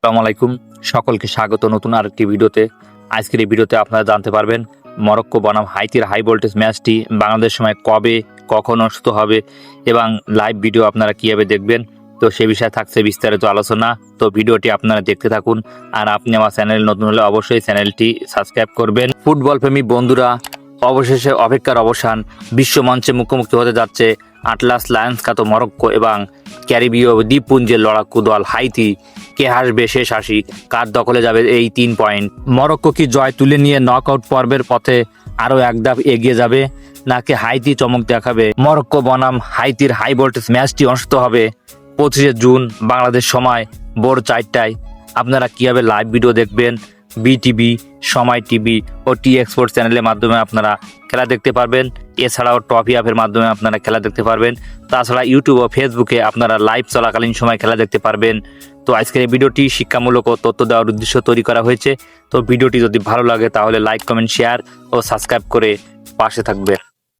আসসালামু আলাইকুম, সকলকে স্বাগত নতুন আরেকটি ভিডিওতে। আজকের এই ভিডিওতে আপনারা জানতে পারবেন মরক্কো বনাম হাইতির হাই ভোল্টেজ ম্যাচটি বাংলাদেশ সময় কবে কখন অনুষ্ঠিত হবে এবং লাইভ ভিডিও আপনারা কীভাবে দেখবেন। তো সে বিষয়ে থাকছে বিস্তারিত আলোচনা। তো ভিডিওটি আপনারা দেখতে থাকুন। আর আপনি আমার চ্যানেল নতুন হলে অবশ্যই চ্যানেলটি সাবস্ক্রাইব করবেন। ফুটবল প্রেমী বন্ধুরা, অবশেষে অপেক্ষার অবসান। বিশ্বমঞ্চে মুখোমুখি হতে যাচ্ছে আটলাস লায়ন্স খ্যাত মরক্কো এবং ক্যারিবীয় দ্বীপপুঞ্জের লড়াকু দল হাইতি। কে হাসবে শেষ হাসি, কার দখলে যাবে এই 3 পয়েন্ট? মরক্কো কি জয় তুলে নিয়ে নকআউট পর্বের পথে আরও এক ধাপ এগিয়ে যাবে, নাকি হাইতি চমক দেখাবে? মরক্কো বনাম হাইতির হাই ভোল্টেজ ম্যাচটি অনুষ্ঠিত হবে 25 জুন বাংলাদেশ সময় ভোর 4টায়। আপনারা কীভাবে লাইভ ভিডিও দেখবেন? বিটিভি, সময় টিভি ও টি এক্সপোর্ট চ্যানেলের মাধ্যমে আপনারা খেলা দেখতে পারবেন। এছাড়াও টপি অ্যাপের মাধ্যমে আপনারা খেলা দেখতে পারবেন। তাছাড়া ইউটিউব ও ফেসবুকে আপনারা লাইভ চলাকালীন সময় খেলা দেখতে পারবেন। তো আজকের এই ভিডিওটি শিক্ষামূলক ও তথ্য দেওয়ার উদ্দেশ্য তৈরি করা হয়েছে। তো ভিডিওটি যদি ভালো লাগে তাহলে লাইক, কমেন্ট, শেয়ার ও সাবস্ক্রাইব করে পাশে থাকবেন।